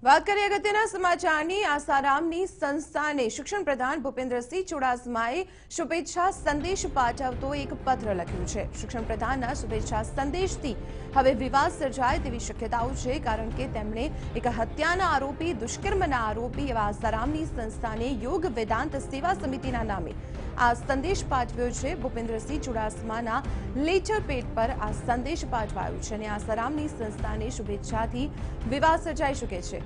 વાત કરીએ અગત્યના સમાચારની આસારામની સંસ્થાને શિક્ષણ પ્રધાન ભૂપેન્દ્રસિંહ ચુડાસમાએ શુભેચ્છા સંદેશ પાઠવતો એક પત્ર લખ્યું છે। શિક્ષણ પ્રધાનના શુભેચ્છા સંદેશથી હવે વિવાદ સર્જાય તેવી શક્યતાઓ છે, કારણ કે તેમણે એક હત્યાના આરોપી, દુષ્કર્મના આરોપી એવા આસારામની સંસ્થાને યોગ વેદાંત સેવા સમિતિના નામે આ સંદેશ પાઠવ્યો છે। ભૂપેન્દ્રસિંહ ચુડાસમાના લેટર પેડ પર આ સંદેશ પાઠવાયો છે અને આસારામની સંસ્થાને શુભેચ્છાથી વિવાદ સર્જાઈ શકે છે।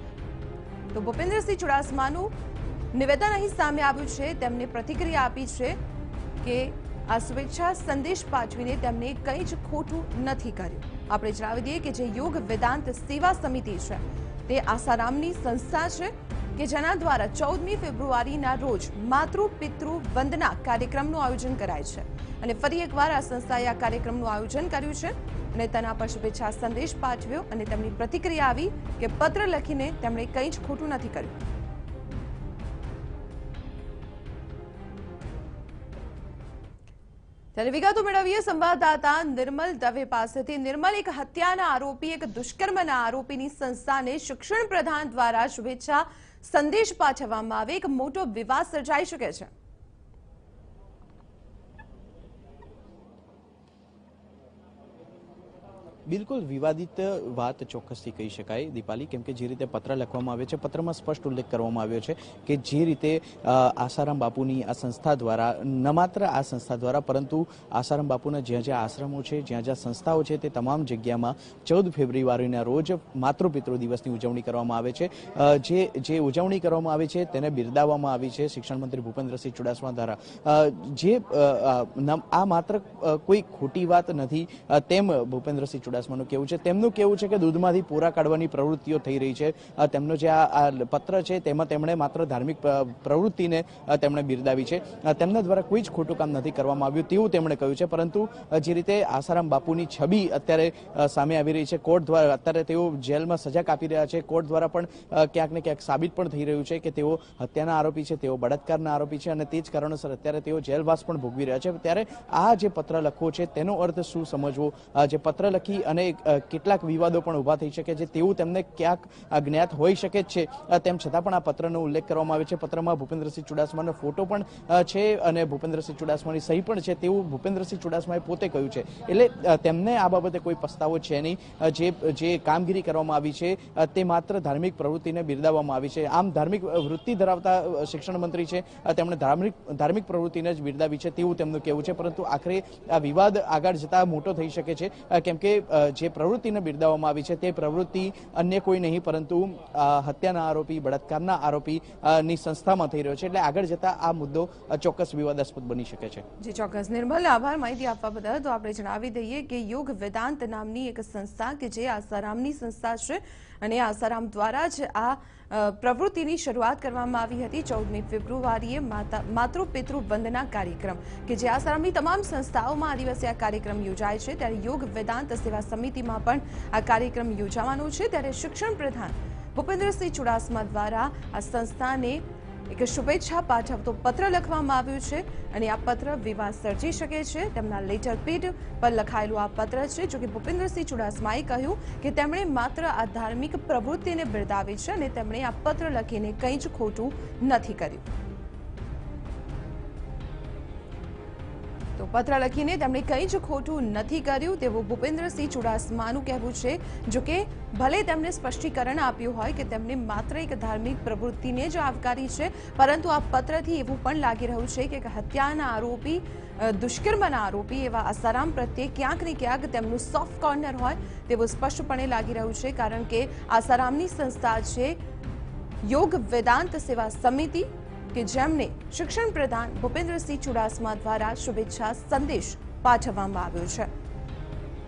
તો ભૂપેન્દ્રસિંહ ચુડાસમાનું નિવેદન અહીં સામે આવ્યું છે। તેમણે પ્રતિક્રિયા આપી છે કે આ શુભેચ્છા સંદેશ પાઠવીને તેમણે કંઈ જ ખોટું નથી કર્યું। આપણે જણાવી દઈએ કે જે યોગ વેદાંત સેવા સમિતિ છે તે આસારામની સંસ્થા છે કે જેના દ્વારા 14મી ફેબ્રુઆરીના રોજ માતૃ પિતૃ વંદના કાર્યક્રમનું આયોજન કરાય છે અને ફરી એકવાર આ સંસ્થાએ આ કાર્યક્રમનું આયોજન કર્યું છે અને તેના પર શુભેચ્છા સંદેશ પાઠવ્યો અને તેમની પ્રતિક્રિયા આવી કે પત્ર લખીને તેમણે કંઈ જ ખોટું નથી કર્યું। ત્યારે વિગતો મેળવીએ સંવાદદાતા નિર્મલ દવે પાસેથી। નિર્મલ, એક હત્યાના આરોપી, એક દુષ્કર્મના આરોપીની સંસ્થાને શિક્ષણ પ્રધાન દ્વારા શુભેચ્છા સંદેશ પાઠવવામાં આવે, એક મોટો વિવાદ સર્જાઈ શકે છે। બિલકુલ વિવાદિત વાત ચોક્કસથી કહી શકાય દીપાલી, કેમ કે જે રીતે પત્ર લખવામાં આવ્યો છે, પત્રમાં સ્પષ્ટ ઉલ્લેખ કરવામાં આવ્યો છે કે જે રીતે આસારામ બાપુની આ સંસ્થા દ્વારા, ન માત્ર આ સંસ્થા દ્વારા પરંતુ આસારામ બાપુના જ્યાં જ્યાં આશ્રમો છે, જ્યાં જ્યાં સંસ્થાઓ છે, તે તમામ જગ્યામાં 14 ફેબ્રુઆરીના રોજ માતૃપિતૃ દિવસની ઉજવણી કરવામાં આવે છે। જે ઉજવણી કરવામાં આવી છે તેને બિરદાવવામાં આવી છે શિક્ષણ મંત્રી ભૂપેન્દ્રસિંહ ચુડાસમા દ્વારા। આ માત્ર કોઈ ખોટી વાત નથી તેમ ભૂપેન્દ્રસિંહ ચુડાસમાનું કહેવું છે। તેમનું કહેવું છે કે દૂધમાંથી પૂરા કાઢવાની પ્રવૃત્તિઓ થઈ રહી છે। તેમનો જે આ પત્ર છે તેમાં તેમણે માત્ર ધાર્મિક પ્રવૃત્તિને તેમણે બિરદાવી છે। તેમના દ્વારા કોઈ જ ખોટું કામ નથી કરવામાં આવ્યું તેવું તેમણે કહ્યું છે, પરંતુ જે રીતે આસારામ બાપુની છબી અત્યારે સામે આવી રહી છે, કોર્ટ દ્વારા અત્યારે તેઓ જેલમાં સજા કાપી રહ્યા છે, કોર્ટ દ્વારા પણ ક્યાંક ને ક્યાંક સાબિત પણ થઈ રહ્યું છે કે તેઓ હત્યાના આરોપી છે, તેઓ બળાત્કારના આરોપી છે અને તે જ કારણોસર અત્યારે તેઓ જેલવાસ પણ ભોગવી રહ્યા છે। ત્યારે આ જે પત્ર લખવો છે તેનો અર્થ શું સમજવો, જે પત્ર લખી અને કેટલાક વિવાદો પણ ઉભા થઈ શકે છે તેવું તેમને ક્યાંક જ્ઞાત હોઈ શકે છે, તેમ છતાં પણ આ પત્રનો ઉલ્લેખ કરવામાં આવે છે। પત્રમાં ભૂપેન્દ્રસિંહ ચુડાસમાનો ફોટો પણ છે અને ભૂપેન્દ્રસિંહ ચુડાસમાની સહી પણ છે તેવું ભૂપેન્દ્રસિંહ ચુડાસમાએ પોતે કહ્યું છે। એટલે તેમને આ બાબતે કોઈ પસ્તાવો છે નહીં। જે કામગીરી કરવામાં આવી છે તે માત્ર ધાર્મિક પ્રવૃત્તિને બિરદાવવામાં આવી છે। આમ ધાર્મિક વૃત્તિ ધરાવતા શિક્ષણ મંત્રી છે, તેમણે ધાર્મિક પ્રવૃત્તિને જ બિરદાવી છે તેવું તેમનું કહેવું છે, પરંતુ આખરે આ વિવાદ આગળ જતા મોટો થઈ શકે છે, કેમ કે જે પ્રવૃત્તિને બિરદાવવામાં આવી છે તે પ્રવૃત્તિ અન્ય કોઈ નહીં પરંતુ હત્યાના આરોપી, બળાત્કારના આરોપી ની સંસ્થામાં થઈ રહ્યો છે। એટલે આગળ જતા આ મુદ્દો ચોક્કસ વિવાદાસ્પદ બની શકે છે। જી ચોક્કસ નિર્મલ, આભાર માહિતી આપવા બદલ। તો આપણે જણાવી દઈએ કે યોગ વેદાંત નામની એક સંસ્થા કે જે આસારામની સંસ્થા છે અને આસારામ દ્વારા જ આ પ્રવૃત્તિની શરૂઆત કરવામાં આવી હતી। 14મી ફેબ્રુઆરીએ માતૃ પિતૃ વંદના કાર્યક્રમ કે જે આસારામની તમામ સંસ્થાઓમાં આ દિવસે આ કાર્યક્રમ યોજાય છે, ત્યારે યોગ વેદાંત સેવા સમિતિમાં પણ આ કાર્યક્રમ યોજાવાનો છે। ત્યારે શિક્ષણ પ્રધાન ભૂપેન્દ્રસિંહ ચુડાસમા દ્વારા આ સંસ્થાને એક શુભેચ્છા પાઠવતો પત્ર લખવામાં આવ્યું છે અને આ પત્ર વિવાદ સર્જી શકે છે। તેમના લેટર પેડ પર લખાયેલું આ પત્ર છે। જો કે ભૂપેન્દ્રસિંહ ચુડાસમાએ કહ્યું કે તેમણે માત્ર આ ધાર્મિક પ્રવૃત્તિને બિરદાવી છે અને તેમણે આ પત્ર લખીને કંઈ જ ખોટું નથી કર્યું। તો પત્ર લખીને તેમણે કંઈ જ ખોટું નથી કર્યું તેવું ભૂપેન્દ્રસિંહ ચુડાસમાનું કહેવું છે। જો કે ભલે તેમણે સ્પષ્ટીકરણ આપ્યું હોય કે તેમણે માત્ર એક ધાર્મિક પ્રવૃત્તિને જ આવકારી છે, પરંતુ આ પત્રથી એવું પણ લાગી રહ્યું છે કે હત્યાના આરોપી, દુષ્કર્મના આરોપી એવા આસારામ પ્રત્યે ક્યાંક ને ક્યાંક તેમનું સોફ્ટ કોર્નર હોય તેવું સ્પષ્ટપણે લાગી રહ્યું છે, કારણ કે આસારામની સંસ્થા છે યોગ વેદાંત સેવા સમિતિ કે જેમને શિક્ષણ પ્રધાન ભૂપેન્દ્રસિંહ ચુડાસમા દ્વારા શુભેચ્છા સંદેશ પાઠવવામાં આવ્યો છે।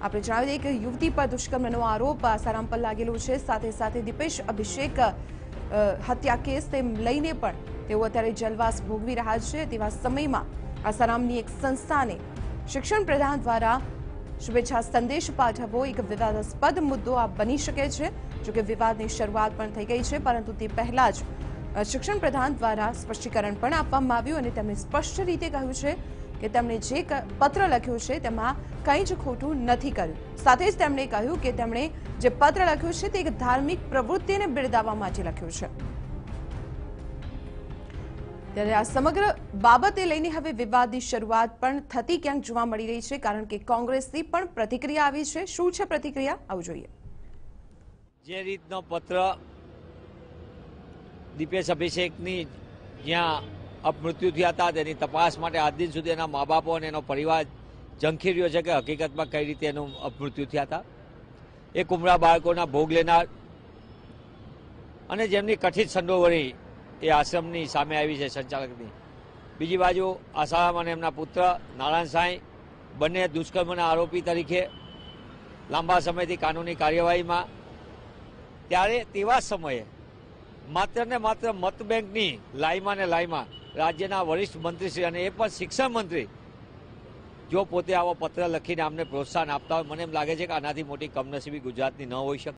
આપણે જણાવી દઈએ કે યુવતી પર દુષ્કર્મનો આરોપ આસારામ પર લાગેલો છે, સાથે સાથે દીપેશ અભિષેક હત્યા કેસ તેમ લઈને પણ તેઓ અત્યારે જેલવાસ ભોગવી રહ્યા છે। તેવા સમયમાં આસારામની એક સંસ્થાને શિક્ષણ પ્રધાન દ્વારા શુભેચ્છા સંદેશ પાઠવવો એક વિવાદાસ્પદ મુદ્દો આ બની શકે છે। જોકે વિવાદની શરૂઆત પણ થઈ ગઈ છે, પરંતુ તે પહેલા જ શિક્ષણ પ્રધાન દ્વારા સ્પષ્ટીકરણ પણ આપવામાં આવ્યું અને તેમણે સ્પષ્ટ રીતે કહ્યું છે કે તેમણે જે પત્ર લખ્યું છે તેમાં કંઈ જ ખોટું નથી કર્યું. સાથે જ તેમણે કહ્યું કે તેમણે જે પત્ર લખ્યું છે તે એક ધાર્મિક પ્રવૃત્તિને બિરદાવવા માટે લખ્યું છે. ત્યારે આ સમગ્ર બાબતે લઈને હવે વિવાદની શરૂઆત પણ થતી ક્યાંક જોવા મળી રહી છે, કારણ કે કોંગ્રેસની પણ પ્રતિક્રિયા આવી છે. શું છે પ્રતિક્રિયા, આવું જોઈએ. જે રીતનો પત્ર દીપેશ અભિષેકની જ્યાં અપમૃત્યુ થયા હતા તેની તપાસ માટે આજ દિન સુધી એના મા બાપો અને એનો પરિવાર ઝંખી રહ્યો છે કે હકીકતમાં કઈ રીતે એનું અપમૃત્યુ થયા હતા. એ કુમળા બાળકોના ભોગ લેનાર અને જેમની કથિત સંડોવણી એ આશ્રમની સામે આવી છે સંચાલકની. બીજી બાજુ આસારામ અને એમના પુત્ર નારાયણ સાંઈ બંને દુષ્કર્મના આરોપી તરીકે લાંબા સમયથી કાનૂની કાર્યવાહીમાં. ત્યારે તેવા સમયે માત્ર ને માત્ર મત બેંકની લાઈમાં ને લાઈમાં રાજ્યના વરિષ્ઠ મંત્રીશ્રી અને એ પણ શિક્ષણ મંત્રી જો પોતે આવો પત્ર લખીને અમને પ્રોત્સાહન આપતા હોય, મને એમ લાગે છે કે આનાથી મોટી કમનસીબી ગુજરાતની ન હોઈ શકે.